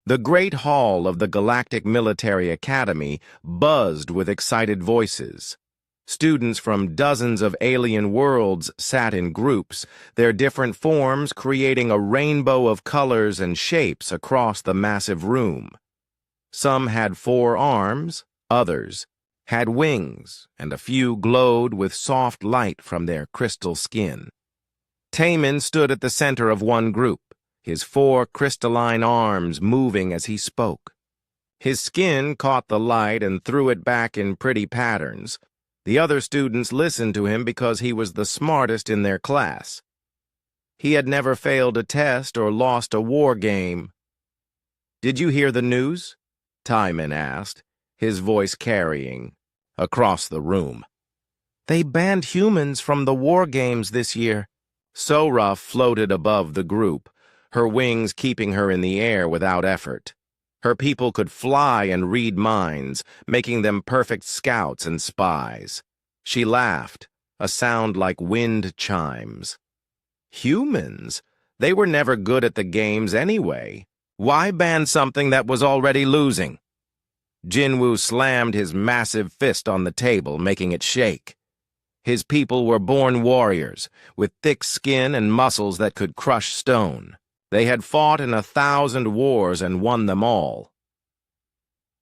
The great hall of the Galactic Military Academy buzzed with excited voices. Students from dozens of alien worlds sat in groups, their different forms creating a rainbow of colors and shapes across the massive room. Some had 4 arms, others had wings, and a few glowed with soft light from their crystal skin. Taemin stood at the center of one group, his 4 crystalline arms moving as he spoke. His skin caught the light and threw it back in pretty patterns. The other students listened to him because he was the smartest in their class. He had never failed a test or lost a war game. "Did you hear the news?" Taemin asked, his voice carrying across the room. "They banned humans from the war games this year." Sora floated above the group, her wings keeping her in the air without effort. Her people could fly and read minds, making them perfect scouts and spies. She laughed, a sound like wind chimes. Humans? They were never good at the games anyway. Why ban something that was already losing? Jinwoo slammed his massive fist on the table, making it shake. His people were born warriors, with thick skin and muscles that could crush stone. They had fought in 1,000 wars and won them all.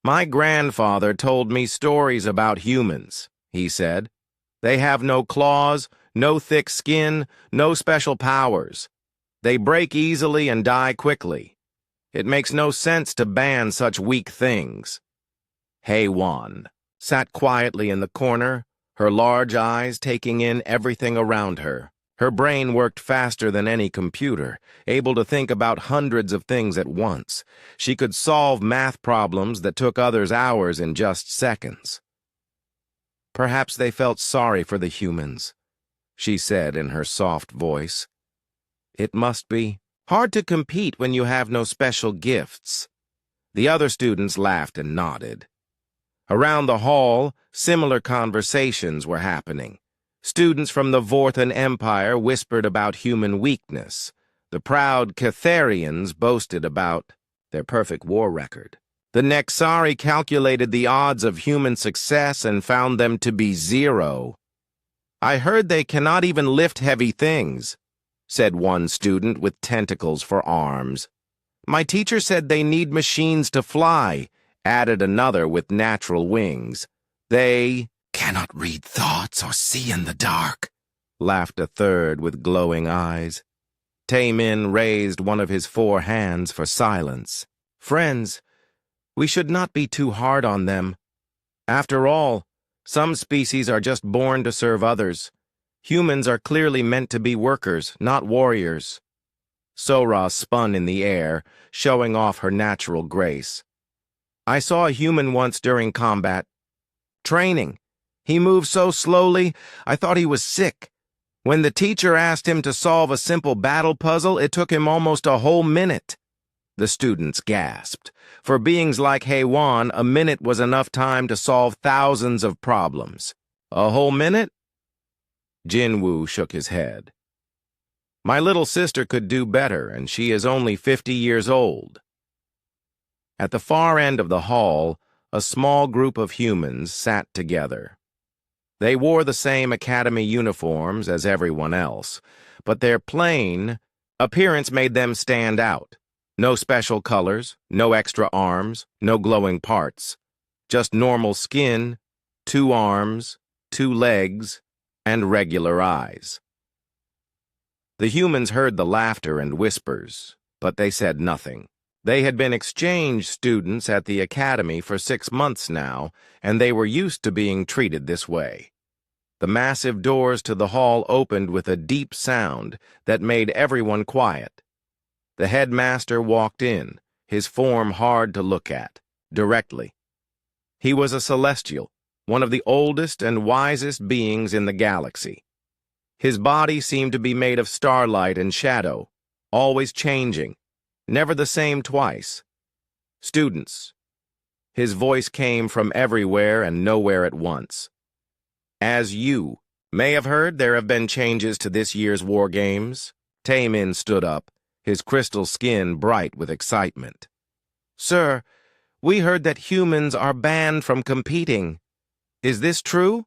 "My grandfather told me stories about humans," he said. "They have no claws, no thick skin, no special powers. They break easily and die quickly. It makes no sense to ban such weak things." HFY sat quietly in the corner, her large eyes taking in everything around her. Her brain worked faster than any computer, able to think about hundreds of things at once. She could solve math problems that took others hours in just seconds. "Perhaps they felt sorry for the humans," she said in her soft voice. "It must be hard to compete when you have no special gifts." The other students laughed and nodded. Around the hall, similar conversations were happening. Students from the Vorthan Empire whispered about human weakness. The proud Catharians boasted about their perfect war record. The Nexari calculated the odds of human success and found them to be 0. "I heard they cannot even lift heavy things," said one student with tentacles for arms. "My teacher said they need machines to fly," added another with natural wings. "They cannot read thoughts or see in the dark," laughed a third with glowing eyes. Taemin raised one of his 4 hands for silence. "Friends, we should not be too hard on them. After all, some species are just born to serve others. Humans are clearly meant to be workers, not warriors." Sora spun in the air, showing off her natural grace. "I saw a human once during combat. Training. He moved so slowly, I thought he was sick. When the teacher asked him to solve a simple battle puzzle, it took him almost a whole minute." The students gasped. For beings like HFY, a minute was enough time to solve thousands of problems. "A whole minute?" Jinwoo shook his head. "My little sister could do better, and she is only 50 years old." At the far end of the hall, a small group of humans sat together. They wore the same academy uniforms as everyone else, but their plain appearance made them stand out. No special colors, no extra arms, no glowing parts. Just normal skin, 2 arms, 2 legs, and regular eyes. The humans heard the laughter and whispers, but they said nothing. They had been exchange students at the academy for 6 months now, and they were used to being treated this way. The massive doors to the hall opened with a deep sound that made everyone quiet. The headmaster walked in, his form hard to look at, directly. He was a celestial, one of the oldest and wisest beings in the galaxy. His body seemed to be made of starlight and shadow, always changing, never the same twice. "Students." His voice came from everywhere and nowhere at once. "As you may have heard, there have been changes to this year's war games." Taemin stood up, his crystal skin bright with excitement. Sir, we heard that humans are banned from competing. Is this true?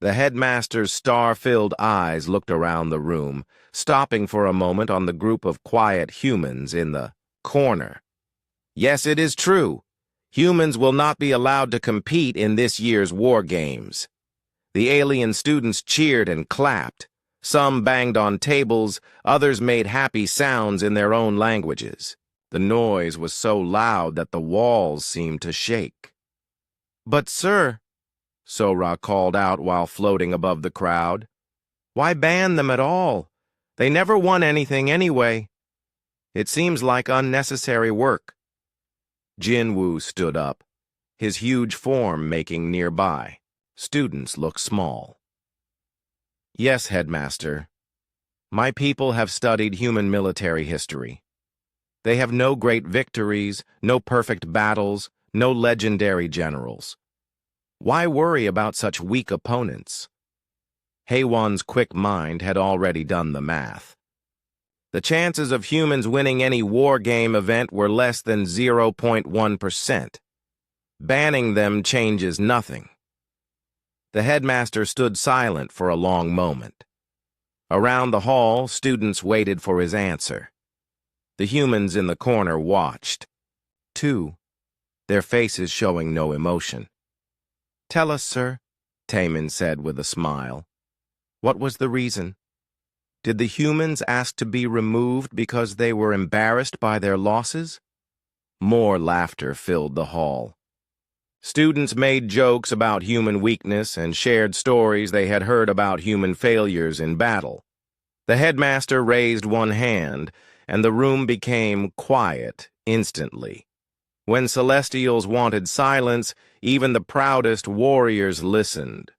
The headmaster's star-filled eyes looked around the room, stopping for a moment on the group of quiet humans in the corner. Yes, it is true. Humans will not be allowed to compete in this year's war games. The alien students cheered and clapped. Some banged on tables, others made happy sounds in their own languages. The noise was so loud that the walls seemed to shake. But, sir, Sora called out while floating above the crowd, why ban them at all? They never won anything anyway. It seems like unnecessary work. Jinwoo stood up, his huge form making nearby. Students looked small. Yes, Headmaster. My people have studied human military history. They have no great victories, no perfect battles, no legendary generals. Why worry about such weak opponents? Haewon's quick mind had already done the math. The chances of humans winning any war game event were less than 0.1%. Banning them changes nothing. The headmaster stood silent for a long moment. Around the hall, students waited for his answer. The humans in the corner watched, too, their faces showing no emotion. Tell us, sir, Taemin said with a smile. What was the reason? Did the humans ask to be removed because they were embarrassed by their losses? More laughter filled the hall. Students made jokes about human weakness and shared stories they had heard about human failures in battle. The headmaster raised one hand, and the room became quiet instantly. When Celestials wanted silence, even the proudest warriors listened.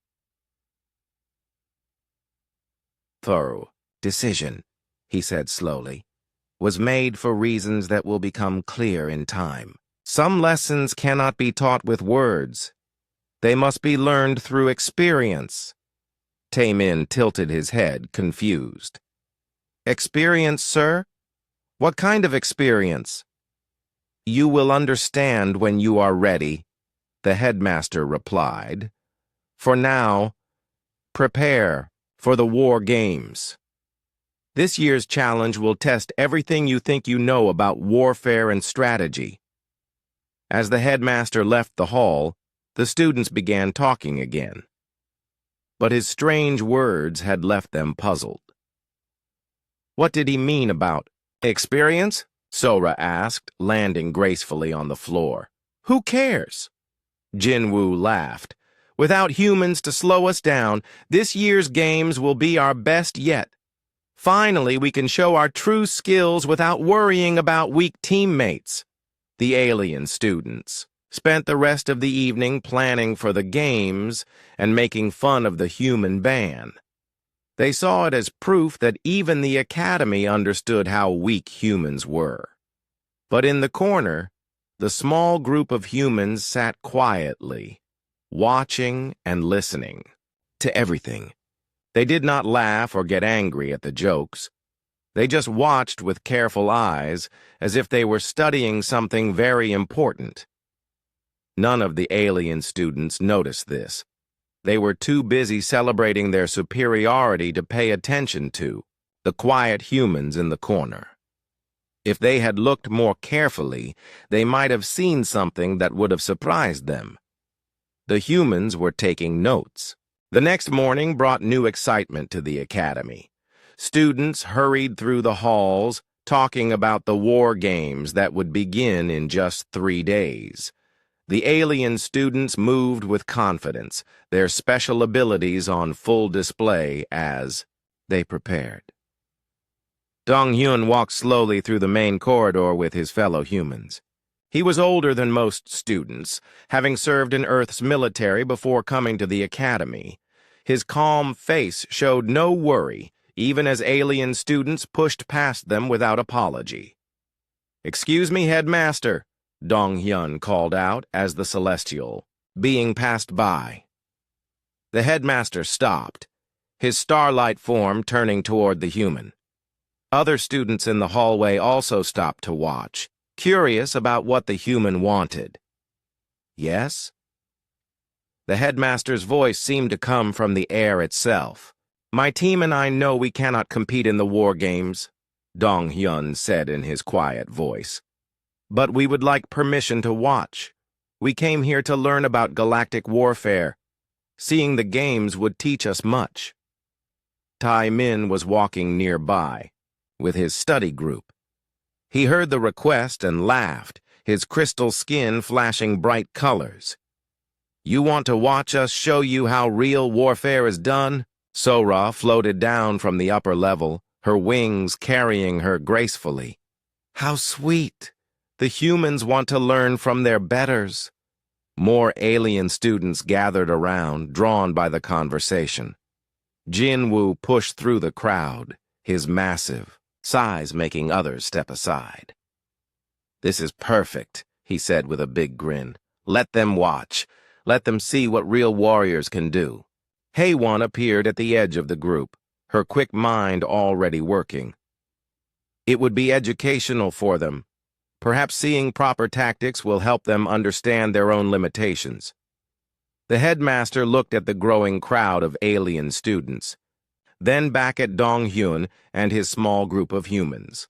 Thorough decision, he said slowly, was made for reasons that will become clear in time. Some lessons cannot be taught with words. They must be learned through experience. Taemin tilted his head, confused. Experience, sir? What kind of experience? You will understand when you are ready, the headmaster replied. For now, prepare for the war games. This year's challenge will test everything you think you know about warfare and strategy. As the headmaster left the hall, the students began talking again. But his strange words had left them puzzled. What did he mean about experience? Sora asked, landing gracefully on the floor. Who cares? Jinwoo laughed. Without humans to slow us down, this year's games will be our best yet. Finally, we can show our true skills without worrying about weak teammates. The alien students spent the rest of the evening planning for the games and making fun of the human ban. They saw it as proof that even the Academy understood how weak humans were. But in the corner, the small group of humans sat quietly, watching and listening to everything. They did not laugh or get angry at the jokes. They just watched with careful eyes, as if they were studying something very important. None of the alien students noticed this. They were too busy celebrating their superiority to pay attention to the quiet humans in the corner. If they had looked more carefully, they might have seen something that would have surprised them. The humans were taking notes. The next morning brought new excitement to the academy. Students hurried through the halls, talking about the war games that would begin in just 3 days. The alien students moved with confidence, their special abilities on full display as they prepared. Dong-hyun walked slowly through the main corridor with his fellow humans. He was older than most students, having served in Earth's military before coming to the academy. His calm face showed no worry, even as alien students pushed past them without apology. "Excuse me, headmaster," Dong-hyun called out as the Celestial, being passed by. The headmaster stopped, his starlight form turning toward the human. Other students in the hallway also stopped to watch, curious about what the human wanted. Yes? The headmaster's voice seemed to come from the air itself. My team and I know we cannot compete in the war games, Dong Hyun said in his quiet voice. But we would like permission to watch. We came here to learn about galactic warfare. Seeing the games would teach us much. Tai Min was walking nearby, with his study group. He heard the request and laughed, his crystal skin flashing bright colors. You want to watch us show you how real warfare is done? Sora floated down from the upper level, her wings carrying her gracefully. How sweet! The humans want to learn from their betters. More alien students gathered around, drawn by the conversation. Jinwoo pushed through the crowd, his massive size making others step aside. This is perfect, he said with a big grin. Let them watch. Let them see what real warriors can do. Haewon appeared at the edge of the group, her quick mind already working. It would be educational for them. Perhaps seeing proper tactics will help them understand their own limitations. The headmaster looked at the growing crowd of alien students, then back at Dong Hyun and his small group of humans.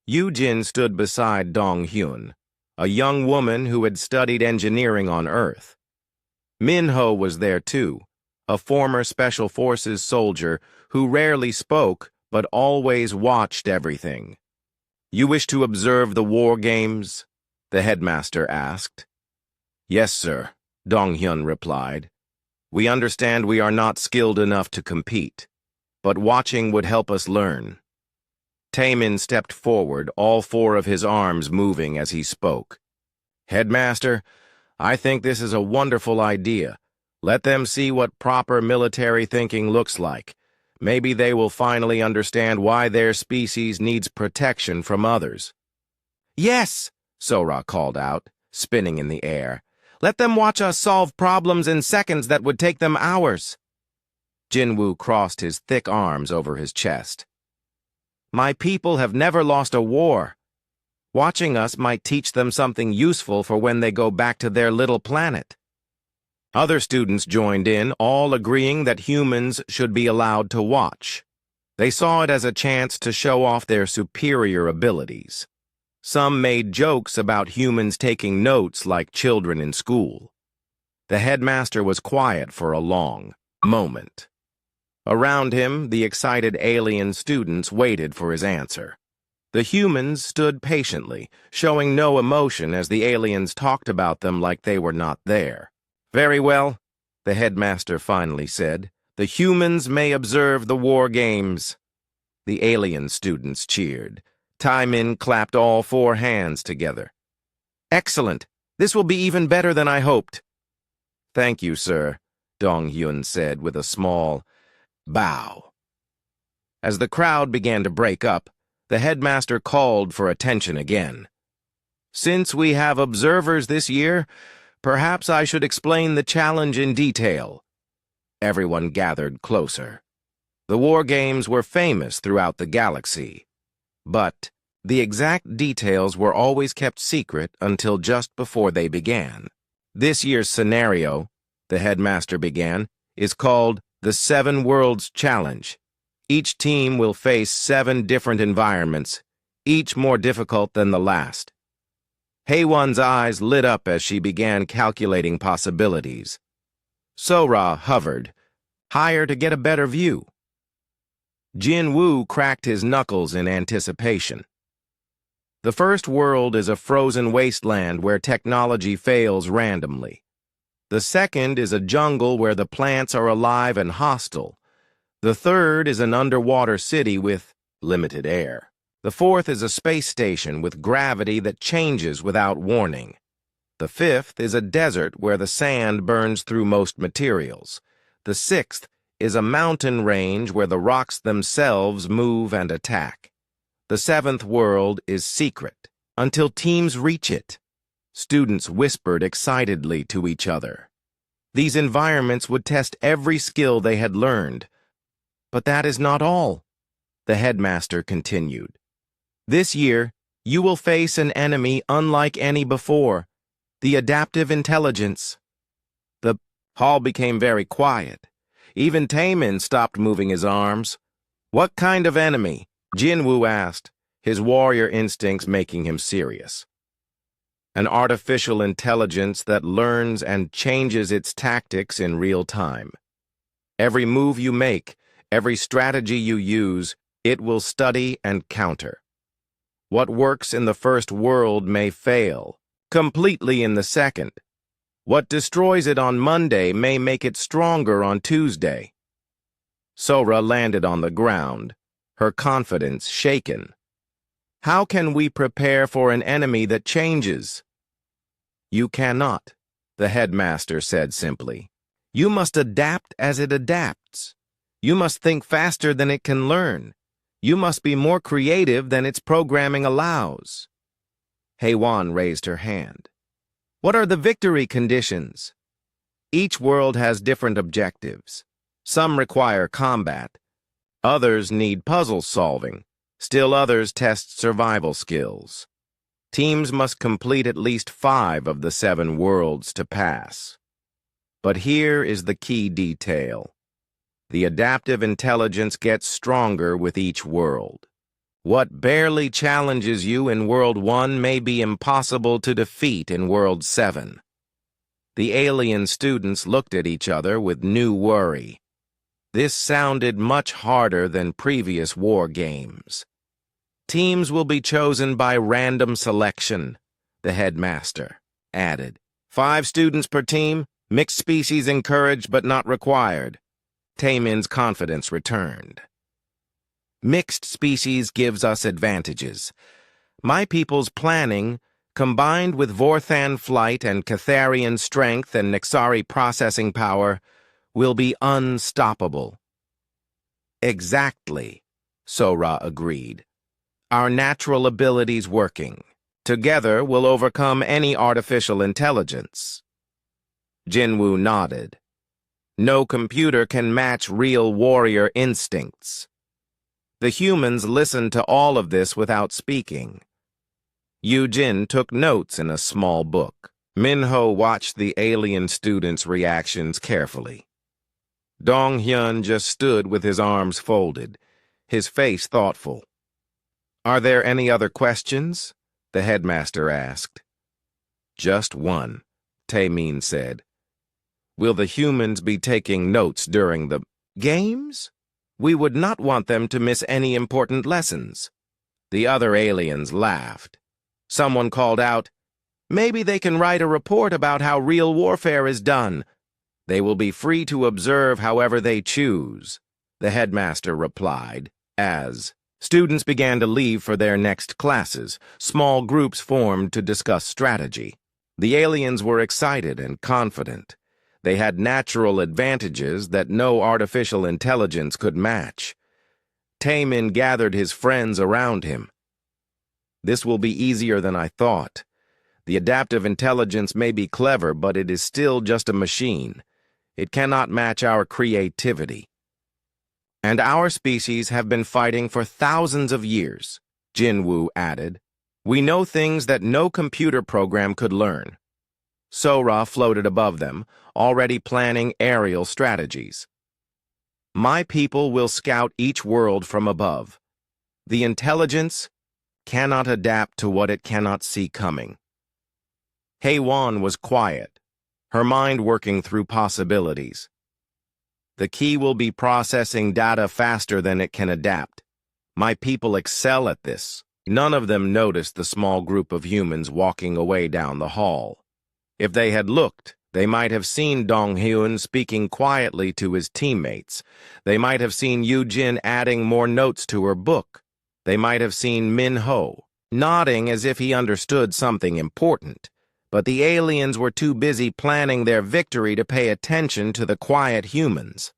Yoo-jin stood beside Dong Hyun, a young woman who had studied engineering on Earth. Minho was there too, a former Special Forces soldier who rarely spoke but always watched everything. You wish to observe the war games? The headmaster asked. Yes, sir, Dong Hyun replied. We understand we are not skilled enough to compete, but watching would help us learn. Taemin stepped forward, all four of his arms moving as he spoke. Headmaster, I think this is a wonderful idea. Let them see what proper military thinking looks like. Maybe they will finally understand why their species needs protection from others. Yes, Sora called out, spinning in the air. Let them watch us solve problems in seconds that would take them hours. Jinwoo crossed his thick arms over his chest. My people have never lost a war. Watching us might teach them something useful for when they go back to their little planet. Other students joined in, all agreeing that humans should be allowed to watch. They saw it as a chance to show off their superior abilities. Some made jokes about humans taking notes like children in school. The headmaster was quiet for a long moment. Around him, the excited alien students waited for his answer. The humans stood patiently, showing no emotion as the aliens talked about them like they were not there. Very well, the headmaster finally said. The humans may observe the war games. The alien students cheered. Taemin clapped all four hands together. Excellent. This will be even better than I hoped. Thank you, sir, Dong Hyun said with a small bow. As the crowd began to break up, the headmaster called for attention again. Since we have observers this year, perhaps I should explain the challenge in detail. Everyone gathered closer. The war games were famous throughout the galaxy, but the exact details were always kept secret until just before they began. This year's scenario, the headmaster began, is called the 7 Worlds Challenge. Each team will face 7 different environments, each more difficult than the last. Haewon's eyes lit up as she began calculating possibilities. Sora hovered, higher to get a better view. Jinwoo cracked his knuckles in anticipation. The first world is a frozen wasteland where technology fails randomly. The second is a jungle where the plants are alive and hostile. The third is an underwater city with limited air. The fourth is a space station with gravity that changes without warning. The fifth is a desert where the sand burns through most materials. The sixth is a mountain range where the rocks themselves move and attack. The 7th world is secret until teams reach it. Students whispered excitedly to each other. These environments would test every skill they had learned. But that is not all, the headmaster continued. This year, You will face an enemy unlike any before, the adaptive intelligence. The hall became very quiet. Even Taemin stopped moving his arms. What kind of enemy? Jinwoo asked, his warrior instincts making him serious. An artificial intelligence that learns and changes its tactics in real time. Every move you make, every strategy you use, it will study and counter. What works in the first world may fail completely in the second. What destroys it on Monday may make it stronger on Tuesday. Sora landed on the ground, her confidence shaken. How can we prepare for an enemy that changes? You cannot, the headmaster said simply. You must adapt as it adapts. You must think faster than it can learn. You must be more creative than its programming allows. Heywan raised her hand. What are the victory conditions? Each world has different objectives. Some require combat. Others need puzzle solving. Still others test survival skills. Teams must complete at least 5 of the 7 worlds to pass. But here is the key detail. The adaptive intelligence gets stronger with each world. What barely challenges you in World 1 may be impossible to defeat in World 7. The alien students looked at each other with new worry. This sounded much harder than previous war games. Teams will be chosen by random selection, the headmaster added. 5 students per team, mixed species encouraged but not required. Taemin's confidence returned. Mixed species gives us advantages. My people's planning, combined with Vorthan flight and Catharian strength and Nixari processing power, will be unstoppable. Exactly, Sora agreed. Our natural abilities working. Together we'll overcome any artificial intelligence. Jinwoo nodded. No computer can match real warrior instincts. The humans listened to all of this without speaking. Yu-Jin took notes in a small book. Minho watched the alien students' reactions carefully. Dong-hyun just stood with his arms folded, his face thoughtful. Are there any other questions? The headmaster asked. Just one, Taemin said. Will the humans be taking notes during the games? We would not want them to miss any important lessons. The other aliens laughed. Someone called out, maybe they can write a report about how real warfare is done. They will be free to observe however they choose, the headmaster replied, as students began to leave for their next classes. Small groups formed to discuss strategy. The aliens were excited and confident. They had natural advantages that no artificial intelligence could match. Taemin gathered his friends around him. This will be easier than I thought. The adaptive intelligence may be clever, but it is still just a machine. It cannot match our creativity. And our species have been fighting for thousands of years, Jinwoo added. We know things that no computer program could learn. Sora floated above them, already planning aerial strategies. My people will scout each world from above. The intelligence cannot adapt to what it cannot see coming. Heywan was quiet, her mind working through possibilities. The key will be processing data faster than it can adapt. My people excel at this. None of them noticed the small group of humans walking away down the hall. If they had looked, they might have seen Dong-hyun speaking quietly to his teammates. They might have seen Yu-Jin adding more notes to her book. They might have seen Min-ho nodding as if he understood something important. But the aliens were too busy planning their victory to pay attention to the quiet humans.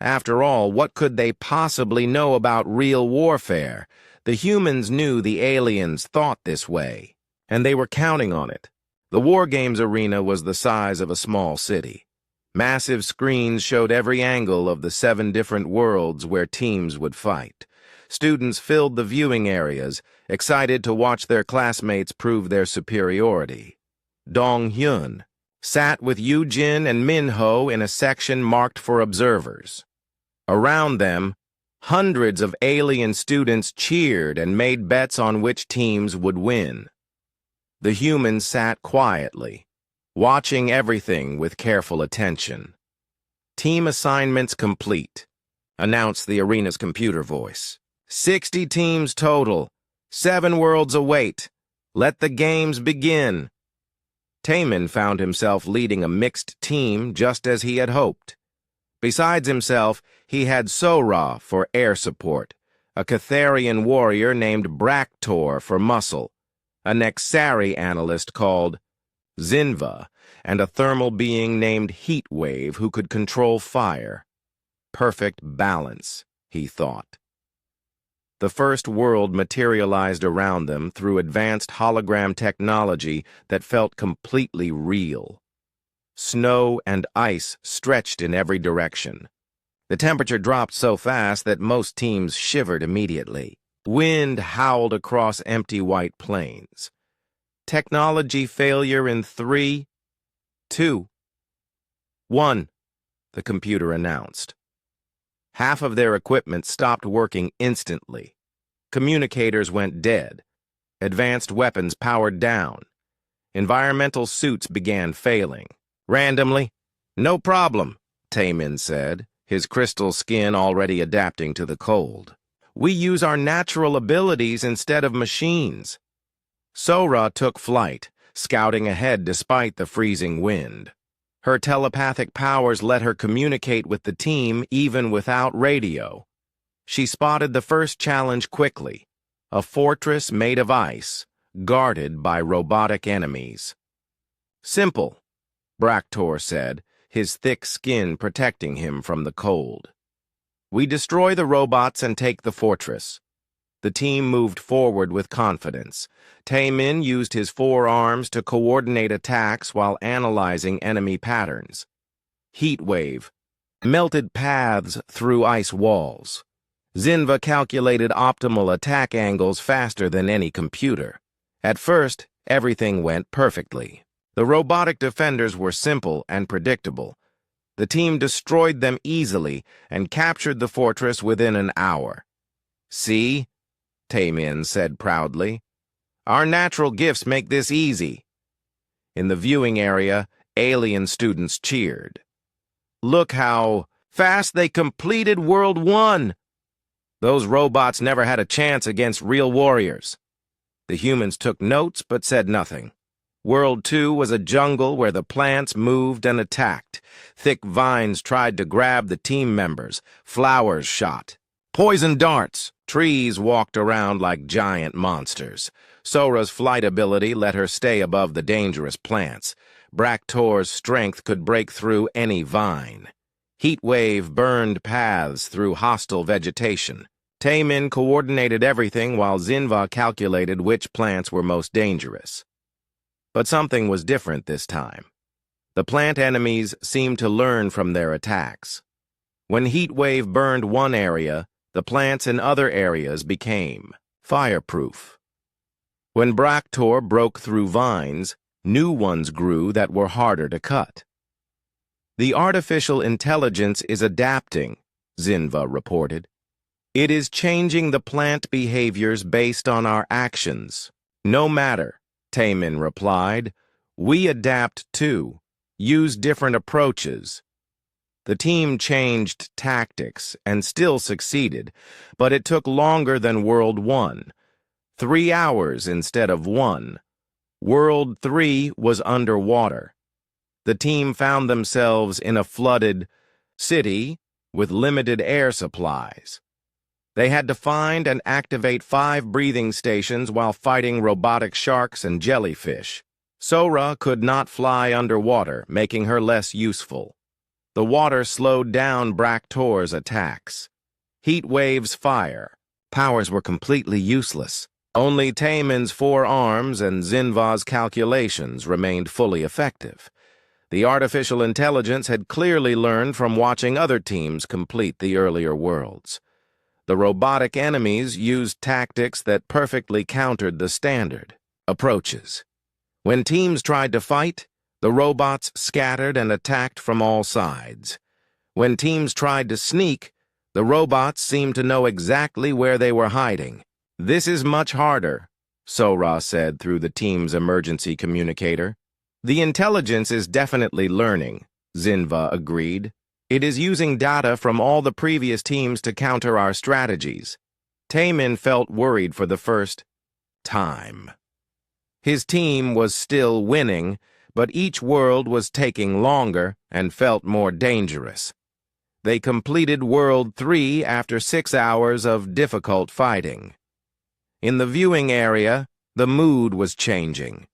After all, what could they possibly know about real warfare? The humans knew the aliens thought this way, and they were counting on it. The War Games arena was the size of a small city. Massive screens showed every angle of the 7 different worlds where teams would fight. Students filled the viewing areas, excited to watch their classmates prove their superiority. Dong-hyun sat with Yoo-jin and Min-ho in a section marked for observers. Around them, hundreds of alien students cheered and made bets on which teams would win. The humans sat quietly, watching everything with careful attention. "Team assignments complete," announced the arena's computer voice. 60 teams total. 7 worlds await. Let the games begin." Taemin found himself leading a mixed team just as he had hoped. Besides himself, he had Sora for air support, a Catharian warrior named Braktor for muscle, a Nexari analyst called Zinva, and a thermal being named Heatwave who could control fire. Perfect balance, he thought. The first world materialized around them through advanced hologram technology that felt completely real. Snow and ice stretched in every direction. The temperature dropped so fast that most teams shivered immediately. Wind howled across empty white plains. Technology failure in 3, 2, 1, the computer announced. Half of their equipment stopped working instantly. Communicators went dead. Advanced weapons powered down. Environmental suits began failing. Randomly, "No problem," Taemin said, his crystal skin already adapting to the cold. "We use our natural abilities instead of machines." Sora took flight, scouting ahead despite the freezing wind. Her telepathic powers let her communicate with the team even without radio. She spotted the first challenge quickly, a fortress made of ice, guarded by robotic enemies. "Simple," Braktor said, his thick skin protecting him from the cold. "We destroy the robots and take the fortress." The team moved forward with confidence. Taemin used his 4 arms to coordinate attacks while analyzing enemy patterns. Heatwave melted paths through ice walls. Zinva calculated optimal attack angles faster than any computer. At first, everything went perfectly. The robotic defenders were simple and predictable. The team destroyed them easily and captured the fortress within an hour. "See?" Taemin said proudly. "Our natural gifts make this easy." In the viewing area, alien students cheered. "Look how fast they completed World 1! Those robots never had a chance against real warriors." The humans took notes but said nothing. World 2 was a jungle where the plants moved and attacked. Thick vines tried to grab the team members. Flowers shot. Poison darts. Trees walked around like giant monsters. Sora's flight ability let her stay above the dangerous plants. Braktor's strength could break through any vine. Heatwave burned paths through hostile vegetation. Taemin coordinated everything while Zinva calculated which plants were most dangerous. But something was different this time. The plant enemies seemed to learn from their attacks. When Heatwave burned one area, the plants in other areas became fireproof. When Braktor broke through vines, new ones grew that were harder to cut. "The artificial intelligence is adapting," Zinva reported. "It is changing the plant behaviors based on our actions." "No matter," Taemin replied. "We adapt too, use different approaches." The team changed tactics and still succeeded, but it took longer than World 1. 3 hours instead of 1. World 3 was underwater. The team found themselves in a flooded city with limited air supplies. They had to find and activate 5 breathing stations while fighting robotic sharks and jellyfish. Sora could not fly underwater, making her less useful. The water slowed down Braktor's attacks. Heatwave's fire powers were completely useless. Only Taemin's 4 arms and Zinva's calculations remained fully effective. The artificial intelligence had clearly learned from watching other teams complete the earlier worlds. The robotic enemies used tactics that perfectly countered the standard approaches. When teams tried to fight, the robots scattered and attacked from all sides. When teams tried to sneak, the robots seemed to know exactly where they were hiding. "This is much harder," Sora said through the team's emergency communicator. "The intelligence is definitely learning," Zinva agreed. "It is using data from all the previous teams to counter our strategies." Taemin felt worried for the first time. His team was still winning, but each world was taking longer and felt more dangerous. They completed World 3 after 6 hours of difficult fighting. In the viewing area, the mood was changing.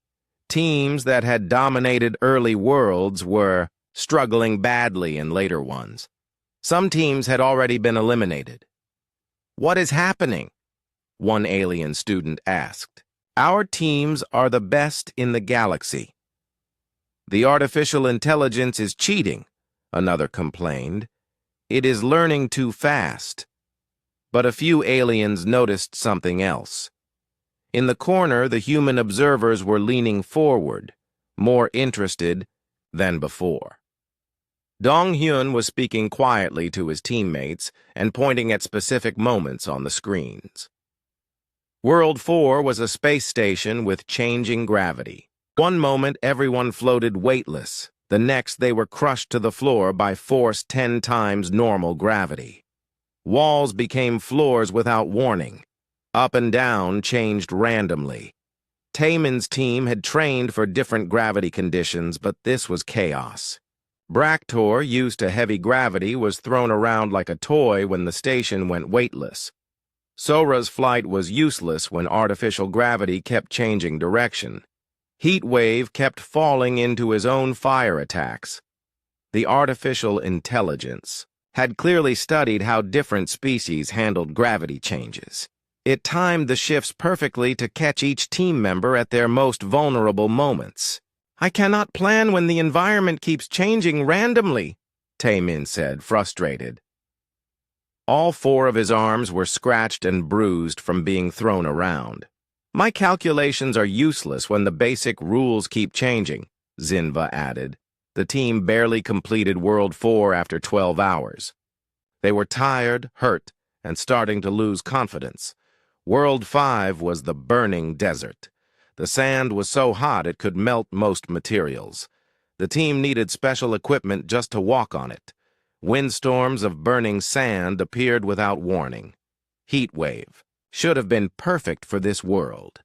Teams that had dominated early worlds were struggling badly in later ones. Some teams had already been eliminated. "What is happening?" one alien student asked. "Our teams are the best in the galaxy." "The artificial intelligence is cheating," another complained. "It is learning too fast." But a few aliens noticed something else. In the corner, the human observers were leaning forward, more interested than before. Dong-hyun was speaking quietly to his teammates and pointing at specific moments on the screens. World 4 was a space station with changing gravity. One moment, everyone floated weightless. The next, they were crushed to the floor by force 10 times normal gravity. Walls became floors without warning. Up and down changed randomly. Taemin's team had trained for different gravity conditions, but this was chaos. Braktor, used to heavy gravity, was thrown around like a toy when the station went weightless. Sora's flight was useless when artificial gravity kept changing direction. Heatwave kept falling into his own fire attacks. The artificial intelligence had clearly studied how different species handled gravity changes. It timed the shifts perfectly to catch each team member at their most vulnerable moments. "I cannot plan when the environment keeps changing randomly," Taemin said, frustrated. All 4 of his arms were scratched and bruised from being thrown around. "My calculations are useless when the basic rules keep changing," Zinva added. The team barely completed World 4 after 12 hours. They were tired, hurt, and starting to lose confidence. World 5 was the burning desert. The sand was so hot it could melt most materials. The team needed special equipment just to walk on it. Windstorms of burning sand appeared without warning. Heatwave should have been perfect for this world.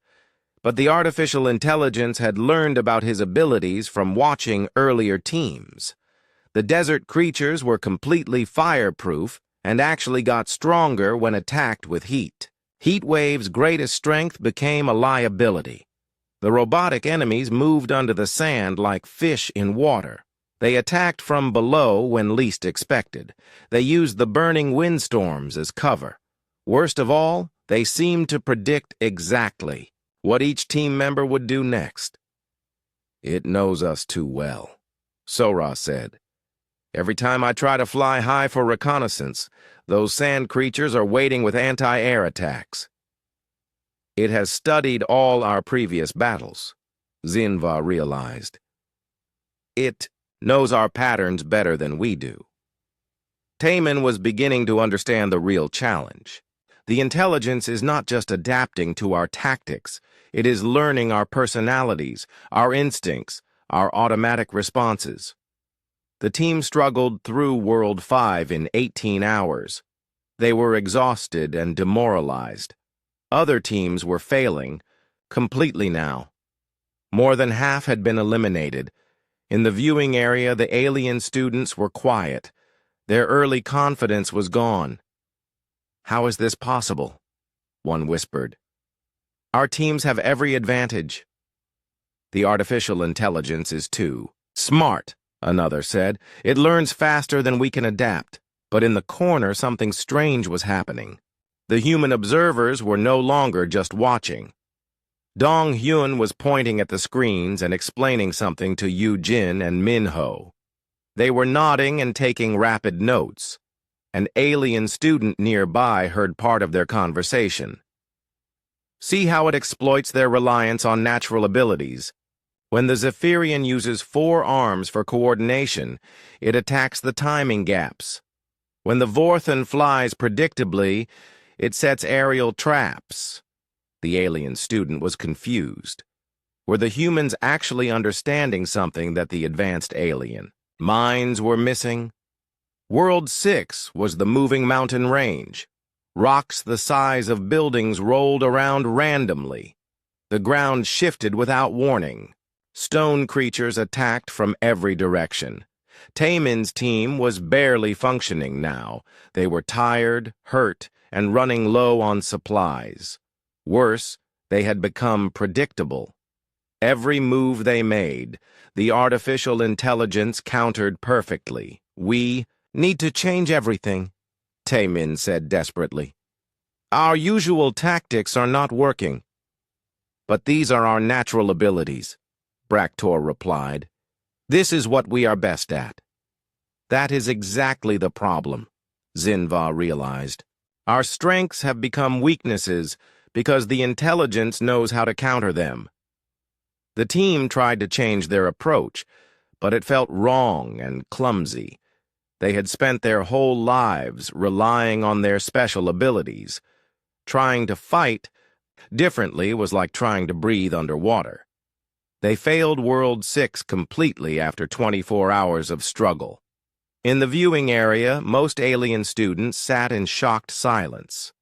But the artificial intelligence had learned about his abilities from watching earlier teams. The desert creatures were completely fireproof and actually got stronger when attacked with heat. Heatwave's greatest strength became a liability. The robotic enemies moved under the sand like fish in water. They attacked from below when least expected. They used the burning windstorms as cover. Worst of all, they seemed to predict exactly what each team member would do next. "It knows us too well," Sora said. "Every time I try to fly high for reconnaissance, those sand creatures are waiting with anti-air attacks." "It has studied all our previous battles," Zinva realized. "It knows our patterns better than we do." Taemin was beginning to understand the real challenge. The intelligence is not just adapting to our tactics, it is learning our personalities, our instincts, our automatic responses. The team struggled through World 5 in 18 hours. They were exhausted and demoralized. Other teams were failing completely now. More than half had been eliminated. In the viewing area, the alien students were quiet. Their early confidence was gone. "How is this possible?" one whispered. "Our teams have every advantage." "The artificial intelligence is too smart," another said. "It learns faster than we can adapt." But in the corner, something strange was happening. The human observers were no longer just watching. Dong-hyun was pointing at the screens and explaining something to Yoo-jin and Min-ho. They were nodding and taking rapid notes. An alien student nearby heard part of their conversation. See how it exploits their reliance on natural abilities. When the Zephyrian uses 4 arms for coordination, it attacks the timing gaps. When the Vorthan flies predictably, it sets aerial traps. The alien student was confused. Were the humans actually understanding something that the advanced alien minds were missing? World 6 was the moving mountain range. Rocks the size of buildings rolled around randomly. The ground shifted without warning. Stone creatures attacked from every direction. Taemin's team was barely functioning now. They were tired, hurt, and running low on supplies. Worse, they had become predictable. Every move they made, the artificial intelligence countered perfectly. "We need to change everything," Taemin said desperately. "Our usual tactics are not working." "But these are our natural abilities," Braktor replied. "This is what we are best at." "That is exactly the problem," Zinva realized. "Our strengths have become weaknesses because the intelligence knows how to counter them." The team tried to change their approach, but it felt wrong and clumsy. They had spent their whole lives relying on their special abilities. Trying to fight differently was like trying to breathe underwater. They failed World 6 completely after 24 hours of struggle. In the viewing area, most alien students sat in shocked silence.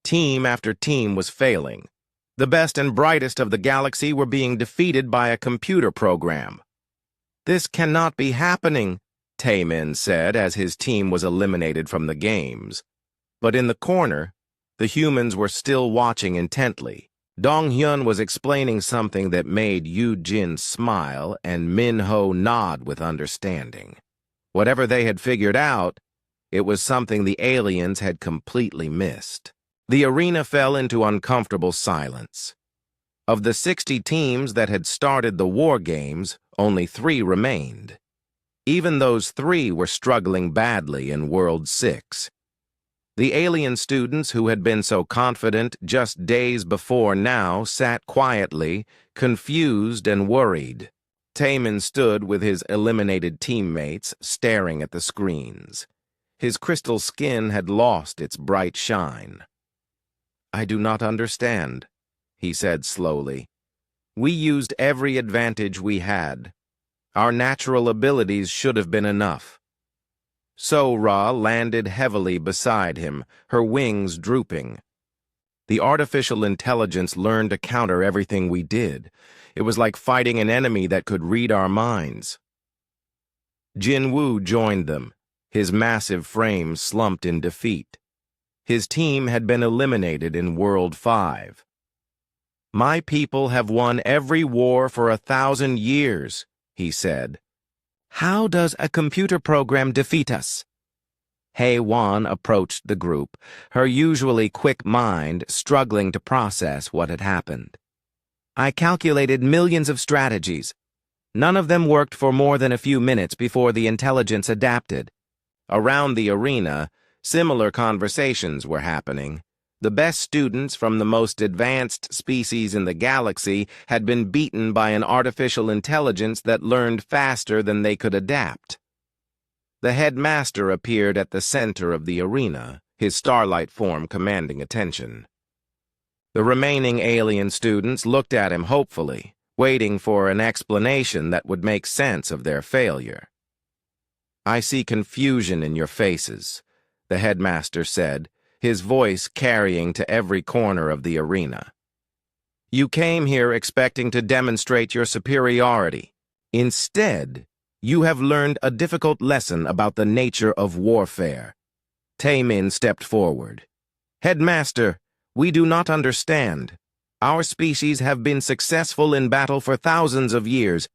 Team after team was failing. The best and brightest of the galaxy were being defeated by a computer program. "This cannot be happening," Taemin said as his team was eliminated from the games. But in the corner, the humans were still watching intently. Dong-hyun was explaining something that made Yu-jin smile and Min-ho nod with understanding. Whatever they had figured out, it was something the aliens had completely missed. The arena fell into uncomfortable silence. Of the 60 teams that had started the war games, only 3 remained. Even those 3 were struggling badly in World 6. The alien students who had been so confident just days before now sat quietly, confused and worried. Taemin stood with his eliminated teammates, staring at the screens. His crystal skin had lost its bright shine. "I do not understand," he said slowly. "We used every advantage we had. Our natural abilities should have been enough." So-Ra landed heavily beside him, her wings drooping. "The artificial intelligence learned to counter everything we did. It was like fighting an enemy that could read our minds." Jin-Woo joined them, his massive frame slumped in defeat. His team had been eliminated in World 5. "My people have won every war for 1,000 years, he said. "How does a computer program defeat us?" Hae-won approached the group, her usually quick mind struggling to process what had happened. "I calculated millions of strategies. None of them worked for more than a few minutes before the intelligence adapted." Around the arena, similar conversations were happening. The best students from the most advanced species in the galaxy had been beaten by an artificial intelligence that learned faster than they could adapt. The headmaster appeared at the center of the arena, his starlight form commanding attention. The remaining alien students looked at him hopefully, waiting for an explanation that would make sense of their failure. "I see confusion in your faces," the headmaster said, his voice carrying to every corner of the arena. "You came here expecting to demonstrate your superiority. Instead, you have learned a difficult lesson about the nature of warfare." Taemin stepped forward. "Headmaster, we do not understand. Our species have been successful in battle for thousands of years.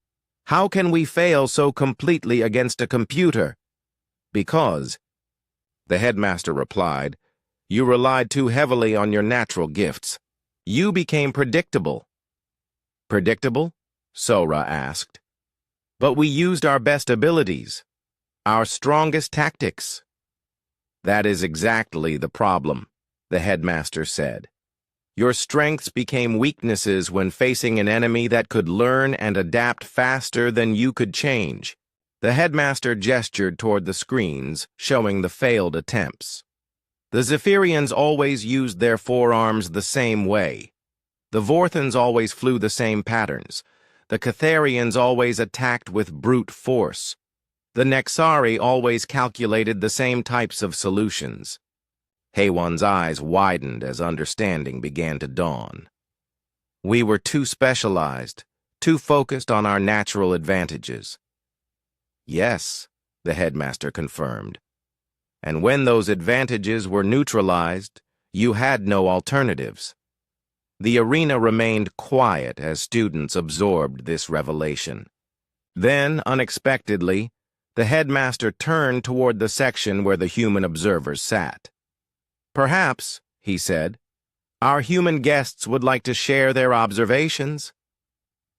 How can we fail so completely against a computer?" "Because," the headmaster replied, "you relied too heavily on your natural gifts. You became predictable." "Predictable?" So-Ra asked. "But we used our best abilities, our strongest tactics." That is exactly the problem, the headmaster said. Your strengths became weaknesses when facing an enemy that could learn and adapt faster than you could change. The headmaster gestured toward the screens, showing the failed attempts. The Zephyrians always used their forearms the same way. The Vorthans always flew the same patterns. The Catharians always attacked with brute force. The Nexari always calculated the same types of solutions. Haywan's eyes widened as understanding began to dawn. We were too specialized, too focused on our natural advantages. Yes, the headmaster confirmed. And when those advantages were neutralized, you had no alternatives. The arena remained quiet as students absorbed this revelation. Then, unexpectedly, the headmaster turned toward the section where the human observers sat. Perhaps, he said, our human guests would like to share their observations.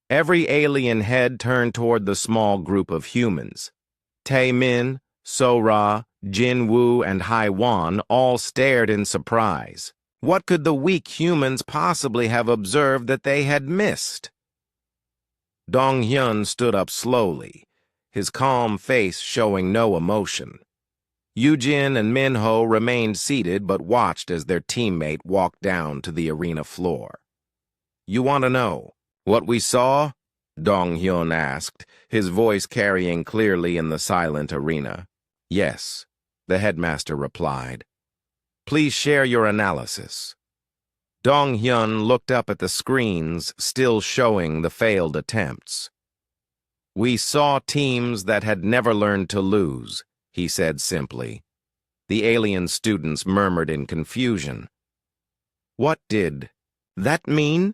Every alien head turned toward the small group of humans. Tae-min, So-ra, Jin-woo, and Hai-wan all stared in surprise. What could the weak humans possibly have observed that they had missed? Dong-hyun stood up slowly, his calm face showing no emotion. Yoo-jin and Min-ho remained seated but watched as their teammate walked down to the arena floor. You want to know what we saw? Dong-hyun asked, his voice carrying clearly in the silent arena. Yes, the headmaster replied. Please share your analysis. Dong-hyun looked up at the screens, still showing the failed attempts. We saw teams that had never learned to lose, he said simply. The alien students murmured in confusion. What did that mean?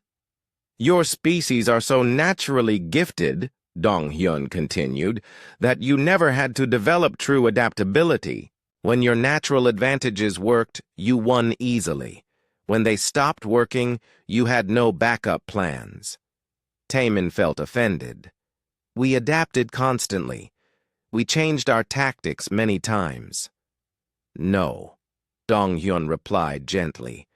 Your species are so naturally gifted, Dong-hyun continued, that you never had to develop true adaptability. When your natural advantages worked, you won easily. When they stopped working, you had no backup plans. Taemin felt offended. We adapted constantly. We changed our tactics many times. No, Dong-hyun replied gently.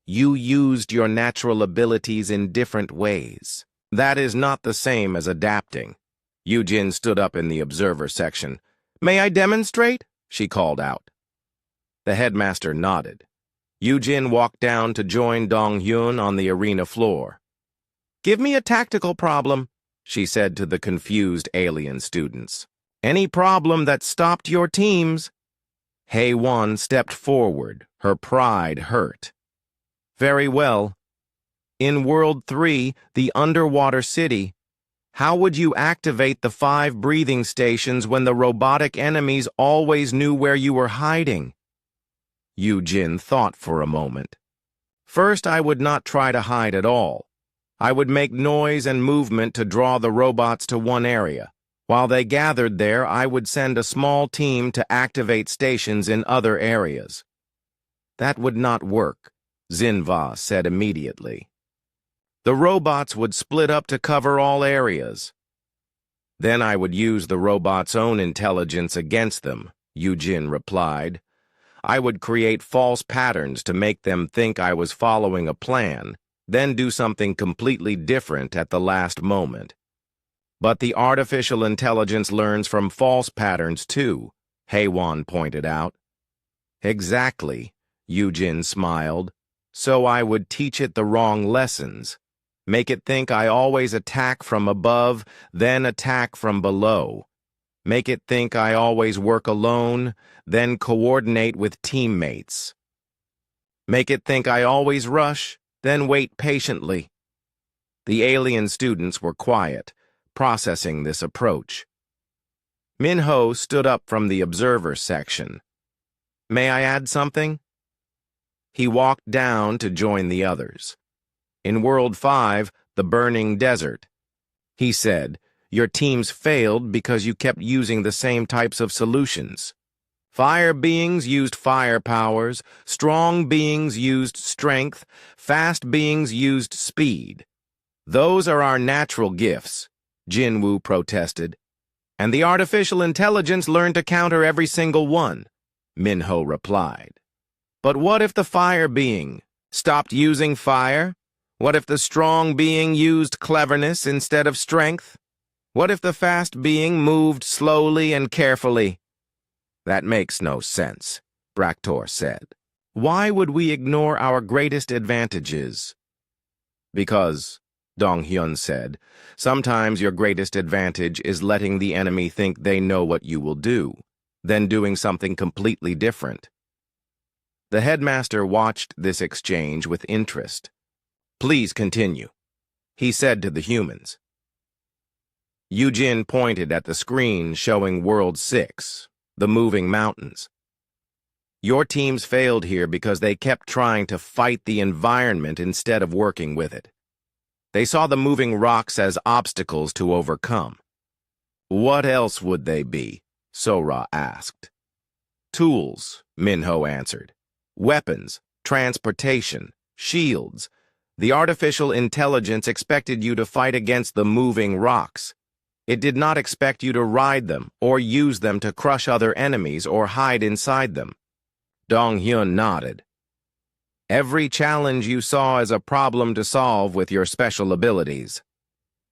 You used your natural abilities in different ways. That is not the same as adapting. Yoo-jin stood up in the observer section. May I demonstrate? She called out. The headmaster nodded. Yoo-jin walked down to join Dong-hyun on the arena floor. Give me a tactical problem, she said to the confused alien students. Any problem that stopped your teams. Hae-won stepped forward, her pride hurt. Very well. In World 3, the underwater city, how would you activate the 5 breathing stations when the robotic enemies always knew where you were hiding? Yoo-jin thought for a moment. First, I would not try to hide at all. I would make noise and movement to draw the robots to one area. While they gathered there, I would send a small team to activate stations in other areas. That would not work, Xinhua said immediately. The robots would split up to cover all areas. Then I would use the robots' own intelligence against them, Yoo-jin replied. I would create false patterns to make them think I was following a plan, then do something completely different at the last moment. But the artificial intelligence learns from false patterns too, Hae-won pointed out. Exactly, Yoo-jin smiled. So I would teach it the wrong lessons. Make it think I always attack from above, then attack from below. Make it think I always work alone, then coordinate with teammates. Make it think I always rush, then wait patiently. The alien students were quiet, processing this approach. Min-ho stood up from the observer section. May I add something? He walked down to join the others. In World 5, the burning desert, he said, your teams failed because you kept using the same types of solutions. Fire beings used fire powers, strong beings used strength, fast beings used speed. Those are our natural gifts, Jin-woo protested. And the artificial intelligence learned to counter every single one. Minho replied. But what if the fire being stopped using fire? What if the strong being used cleverness instead of strength? What if the fast being moved slowly and carefully? That makes no sense, Braktor said. Why would we ignore our greatest advantages? Because, Dong-hyun said, sometimes your greatest advantage is letting the enemy think they know what you will do, then doing something completely different. The headmaster watched this exchange with interest. Please continue, he said to the humans. Yujin pointed at the screen showing World 6, the moving mountains. Your teams failed here because they kept trying to fight the environment instead of working with it. They saw the moving rocks as obstacles to overcome. What else would they be? Sora asked. Tools, Minho answered. Weapons, transportation, shields. The artificial intelligence expected you to fight against the moving rocks. It did not expect you to ride them or use them to crush other enemies or hide inside them. Dong-hyun nodded. Every challenge you saw is a problem to solve with your special abilities.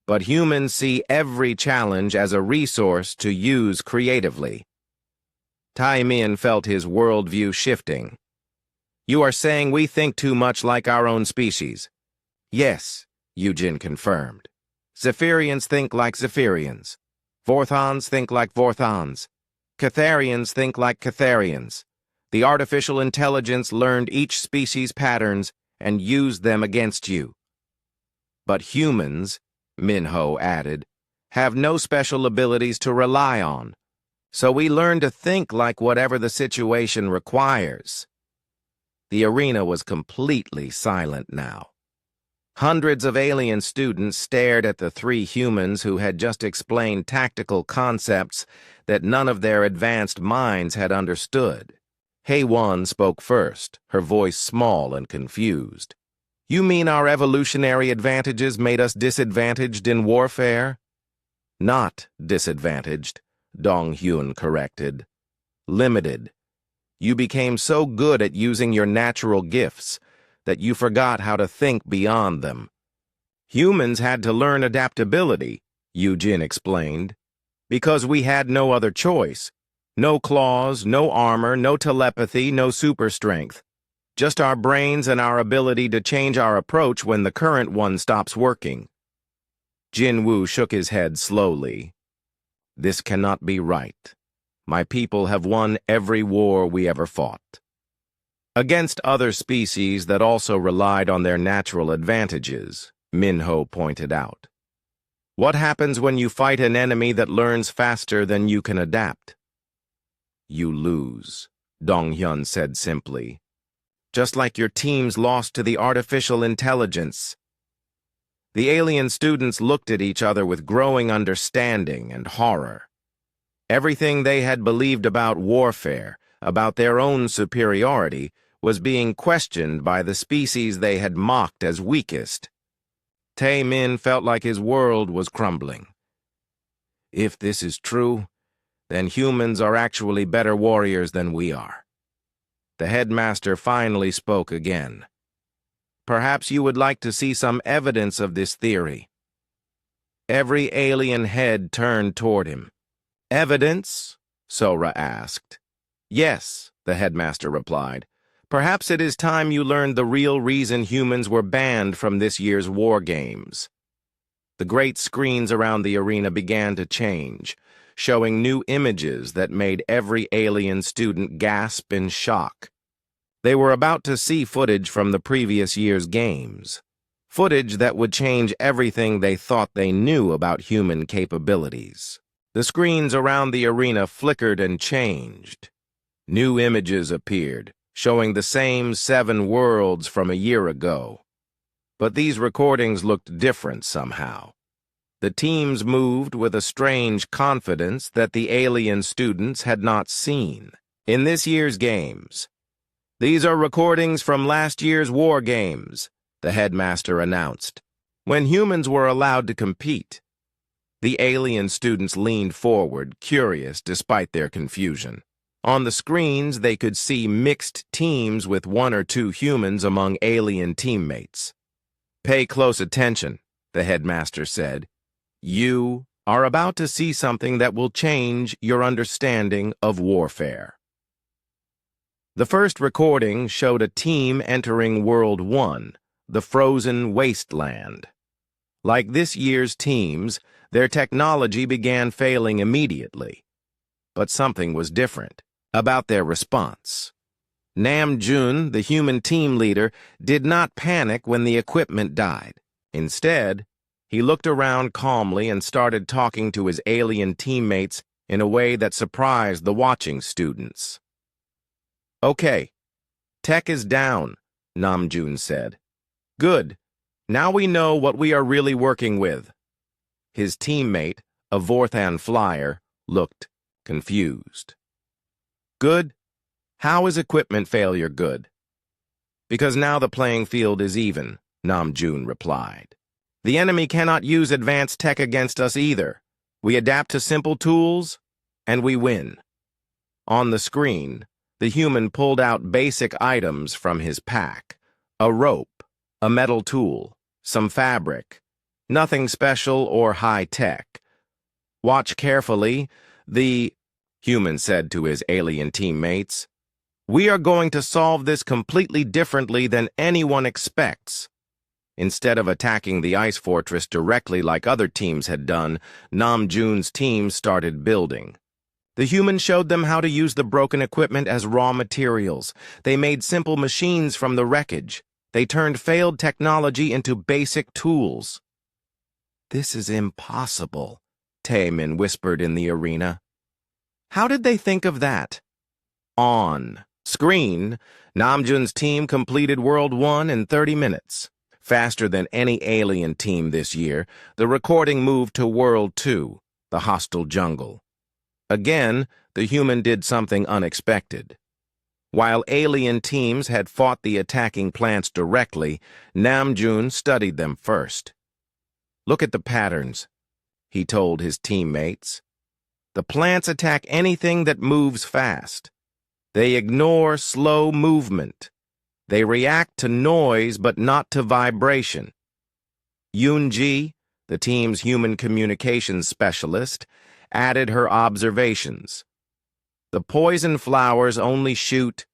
But humans see every challenge as a resource to use creatively. Tai-min felt his worldview shifting. You are saying we think too much like our own species? Yes, Yujin confirmed. Zephyrians think like Zephyrians. Vorthons think like Vorthons. Catharians think like Catharians. The artificial intelligence learned each species' patterns and used them against you. But humans, Minho added, have no special abilities to rely on, so we learn to think like whatever the situation requires. The arena was completely silent now. Hundreds of alien students stared at the three humans who had just explained tactical concepts that none of their advanced minds had understood. Haewon spoke first, her voice small and confused. You mean our evolutionary advantages made us disadvantaged in warfare? Not disadvantaged, Dong-hyun corrected. Limited. You became so good at using your natural gifts that you forgot how to think beyond them. Humans had to learn adaptability, Yujin explained, because we had no other choice. No claws, no armor, no telepathy, no super strength. Just our brains and our ability to change our approach when the current one stops working. Jinwoo shook his head slowly. This cannot be right. My people have won every war we ever fought. Against other species that also relied on their natural advantages, Minho pointed out. What happens when you fight an enemy that learns faster than you can adapt? You lose, Dong-hyun said simply. Just like your teams lost to the artificial intelligence. The alien students looked at each other with growing understanding and horror. Everything they had believed about warfare, about their own superiority, was being questioned by the species they had mocked as weakest. Tae-min felt like his world was crumbling. If this is true, then humans are actually better warriors than we are. The headmaster finally spoke again. Perhaps you would like to see some evidence of this theory. Every alien head turned toward him. Evidence? Sora asked. Yes, the headmaster replied. Perhaps it is time you learned the real reason humans were banned from this year's war games. The great screens around the arena began to change, showing new images that made every alien student gasp in shock. They were about to see footage from the previous year's games, footage that would change everything they thought they knew about human capabilities. The screens around the arena flickered and changed. New images appeared, showing the same 7 worlds from a year ago. But these recordings looked different somehow. The teams moved with a strange confidence that the alien students had not seen. In this year's games, these are recordings from last year's war games, the headmaster announced. When humans were allowed to compete, the alien students leaned forward, curious despite their confusion. On the screens, they could see mixed teams with 1 or 2 humans among alien teammates. "Pay close attention," the headmaster said. "You are about to see something that will change your understanding of warfare." The first recording showed a team entering World 1, the frozen wasteland. Like this year's teams, their technology began failing immediately. But something was different about their response. Namjoon, the human team leader, did not panic when the equipment died. Instead, he looked around calmly and started talking to his alien teammates in a way that surprised the watching students. "Okay, tech is down," Namjoon said. "Good. Now we know what we are really working with." His teammate, a Vorthan flyer, looked confused. "Good? How is equipment failure good?" "Because now the playing field is even," Namjoon replied. "The enemy cannot use advanced tech against us either. We adapt to simple tools, and we win." On the screen, the human pulled out basic items from his pack: a rope, a metal tool, some fabric. Nothing special or high-tech. "Watch carefully," the human said to his alien teammates. "We are going to solve this completely differently than anyone expects." Instead of attacking the ice fortress directly like other teams had done, Namjoon's team started building. The human showed them how to use the broken equipment as raw materials. They made simple machines from the wreckage. They turned failed technology into basic tools. "This is impossible," Taemin whispered in the arena. "How did they think of that?" On screen, Namjoon's team completed World 1 in 30 minutes. Faster than any alien team this year, the recording moved to World 2, the hostile jungle. Again, the human did something unexpected. While alien teams had fought the attacking plants directly, Namjoon studied them first. "Look at the patterns," he told his teammates. "The plants attack anything that moves fast. They ignore slow movement. They react to noise but not to vibration." Yoonji, the team's human communications specialist, added her observations. "The poison flowers only shoot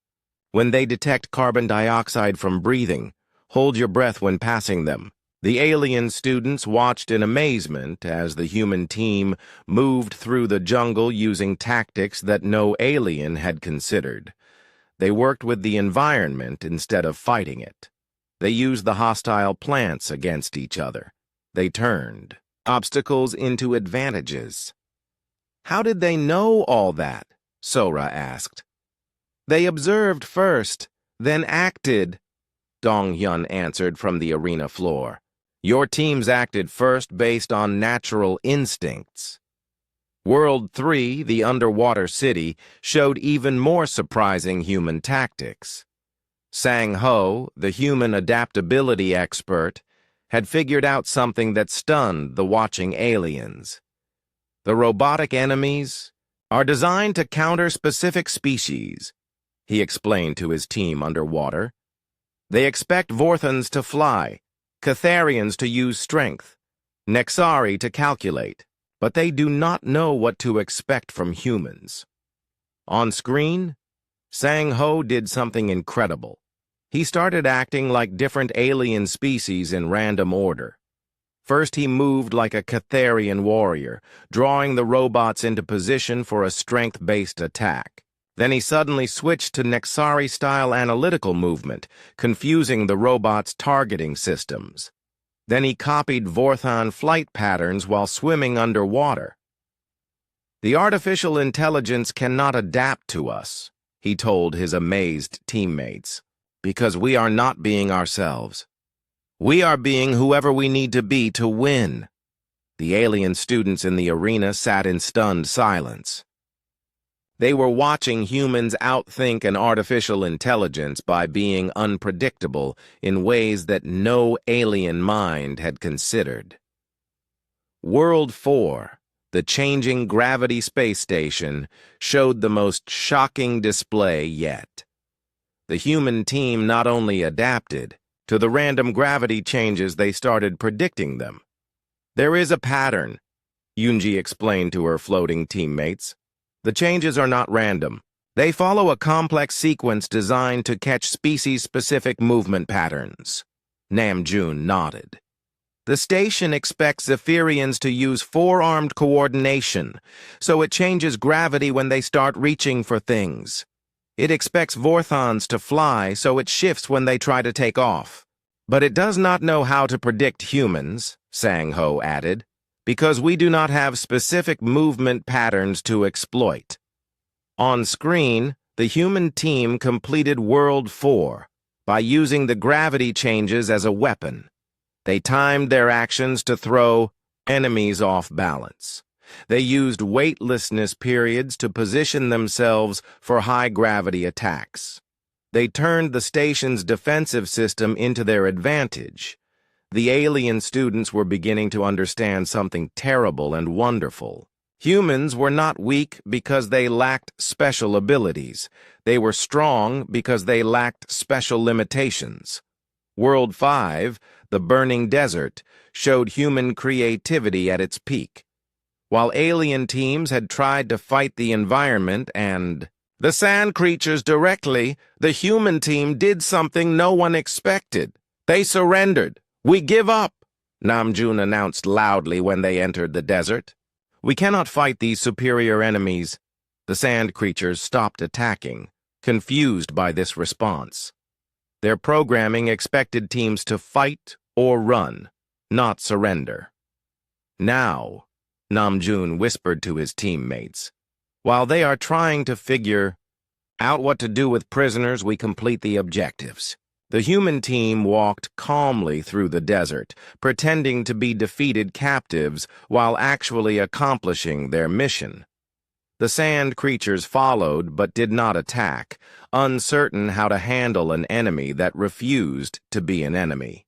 when they detect carbon dioxide from breathing. Hold your breath when passing them." The alien students watched in amazement as the human team moved through the jungle using tactics that no alien had considered. They worked with the environment instead of fighting it. They used the hostile plants against each other. They turned obstacles into advantages. "How did they know all that?" Sora asked. "They observed first, then acted," Dong-hyun answered from the arena floor. "Your teams acted first based on natural instincts." World 3, the underwater city, showed even more surprising human tactics. Sang-ho, the human adaptability expert, had figured out something that stunned the watching aliens. "The robotic enemies are designed to counter specific species," he explained to his team underwater. "They expect Vorthans to fly, Catharians to use strength, Nexari to calculate, but they do not know what to expect from humans." On screen, Sang-ho did something incredible. He started acting like different alien species in random order. First, he moved like a Catharian warrior, drawing the robots into position for a strength-based attack. Then he suddenly switched to Nexari-style analytical movement, confusing the robots' targeting systems. Then he copied Vorthan flight patterns while swimming underwater. "The artificial intelligence cannot adapt to us," he told his amazed teammates, "because we are not being ourselves. We are being whoever we need to be to win." The alien students in the arena sat in stunned silence. They were watching humans outthink an artificial intelligence by being unpredictable in ways that no alien mind had considered. World 4, the changing gravity space station showed the most shocking display yet. The human team not only adapted to the random gravity changes, they started predicting them. There is a pattern, Yunji explained to her floating teammates. The changes are not random. They follow a complex sequence designed to catch species-specific movement patterns. Namjoon nodded. The station expects Zephyrians to use four-armed coordination, so it changes gravity when they start reaching for things. It expects Vorthons to fly, so it shifts when they try to take off. But it does not know how to predict humans, Sang-ho added, because we do not have specific movement patterns to exploit. On screen, the human team completed World 4 by using the gravity changes as a weapon. They timed their actions to throw enemies off balance. They used weightlessness periods to position themselves for high-gravity attacks. They turned the station's defensive system into their advantage. The alien students were beginning to understand something terrible and wonderful. Humans were not weak because they lacked special abilities. They were strong because they lacked special limitations. World 5, the burning desert, showed human creativity at its peak. While alien teams had tried to fight the environment and the sand creatures directly, the human team did something no one expected. They surrendered. "We give up," Namjoon announced loudly when they entered the desert. "We cannot fight these superior enemies." The sand creatures stopped attacking, confused by this response. Their programming expected teams to fight or run, not surrender. "Now," Namjoon whispered to his teammates, "while they are trying to figure out what to do with prisoners, we complete the objectives." The human team walked calmly through the desert, pretending to be defeated captives while actually accomplishing their mission. The sand creatures followed but did not attack, uncertain how to handle an enemy that refused to be an enemy.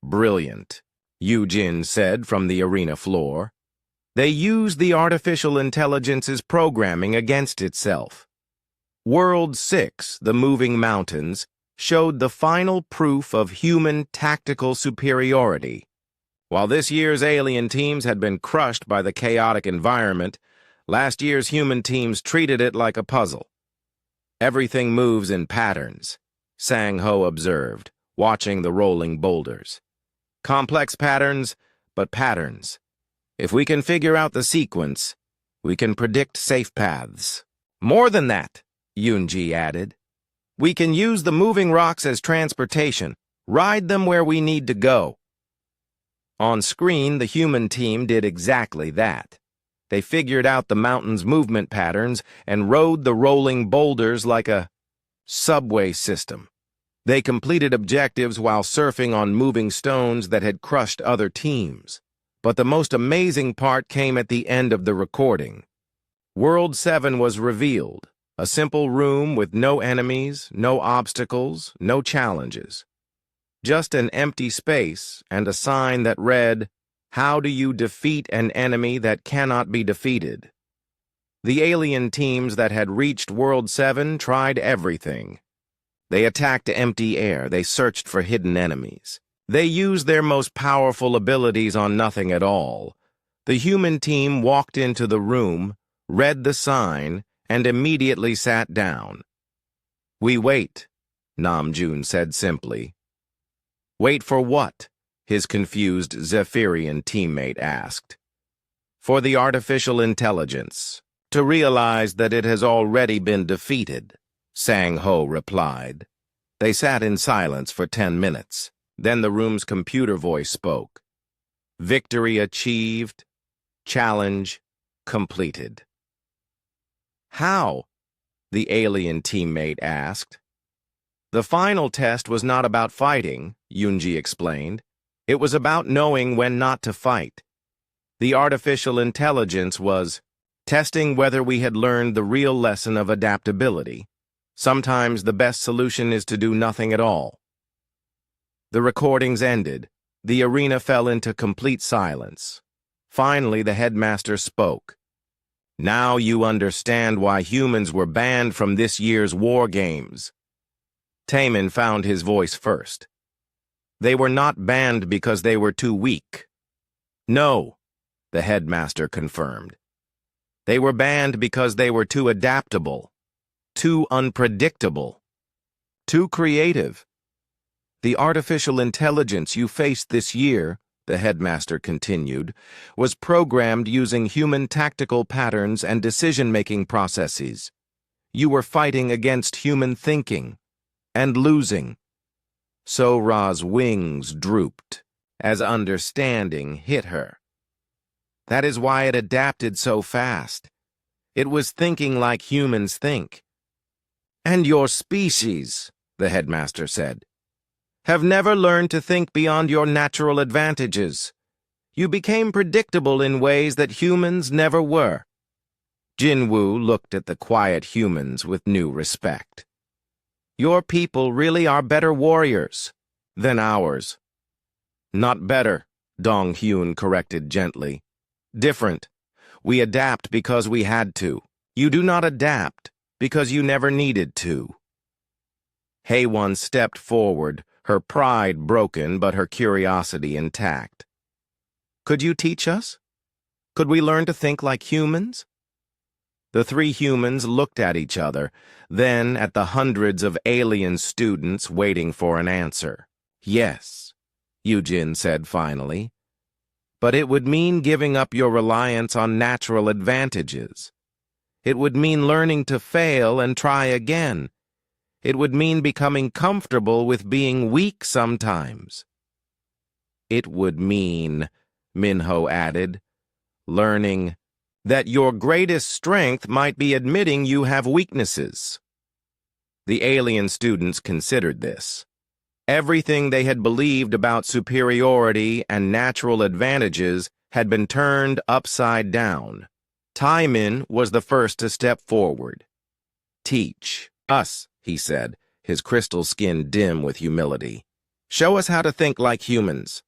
"Brilliant," Yujin said from the arena floor. "They used the artificial intelligence's programming against itself." World 6, the moving mountains, showed the final proof of human tactical superiority. While this year's alien teams had been crushed by the chaotic environment, last year's human teams treated it like a puzzle. "Everything moves in patterns," Sang-ho observed, watching the rolling boulders. "Complex patterns, but patterns. If we can figure out the sequence, we can predict safe paths." "More than that," Yunji added. "We can use the moving rocks as transportation, ride them where we need to go." On screen, the human team did exactly that. They figured out the mountain's movement patterns and rode the rolling boulders like a subway system. They completed objectives while surfing on moving stones that had crushed other teams. But the most amazing part came at the end of the recording. World 7 was revealed. A simple room with no enemies, no obstacles, no challenges. Just an empty space and a sign that read, "How do you defeat an enemy that cannot be defeated?" The alien teams that had reached World 7 tried everything. They attacked empty air, they searched for hidden enemies. They used their most powerful abilities on nothing at all. The human team walked into the room, read the sign, and immediately sat down. "We wait," Namjoon said simply. "Wait for what?" his confused Zephyrian teammate asked. "For the artificial intelligence, to realize that it has already been defeated," Sang-ho replied. They sat in silence for 10 minutes. Then the room's computer voice spoke. "Victory achieved. Challenge completed." "How?" the alien teammate asked. "The final test was not about fighting," Yunji explained. "It was about knowing when not to fight. The artificial intelligence was testing whether we had learned the real lesson of adaptability. Sometimes the best solution is to do nothing at all." The recordings ended. The arena fell into complete silence. Finally, the headmaster spoke. Now you understand why humans were banned from this year's war games. Taemin found his voice first. They were not banned because they were too weak. No, the headmaster confirmed. They were banned because they were too adaptable, too unpredictable, too creative. The artificial intelligence you faced this year, the headmaster continued, was programmed using human tactical patterns and decision-making processes. You were fighting against human thinking and losing. So-Ra's wings drooped as understanding hit her. That is why it adapted so fast. It was thinking like humans think. And your species, the headmaster said, have never learned to think beyond your natural advantages. You became predictable in ways that humans never were. Jinwoo looked at the quiet humans with new respect. Your people really are better warriors than ours. Not better, Dong-Hyun corrected gently. Different. We adapt because we had to. You do not adapt because you never needed to. Haewon stepped forward, her pride broken but her curiosity intact. Could you teach us? Could we learn to think like humans? The three humans looked at each other, then at the hundreds of alien students waiting for an answer. Yes, Yujin said finally. But it would mean giving up your reliance on natural advantages. It would mean learning to fail and try again. It would mean becoming comfortable with being weak sometimes. It would mean, Minho added, learning that your greatest strength might be admitting you have weaknesses. The alien students considered this. Everything they had believed about superiority and natural advantages had been turned upside down. Taemin was the first to step forward. Teach us, he said, his crystal skin dim with humility. Show us how to think like humans.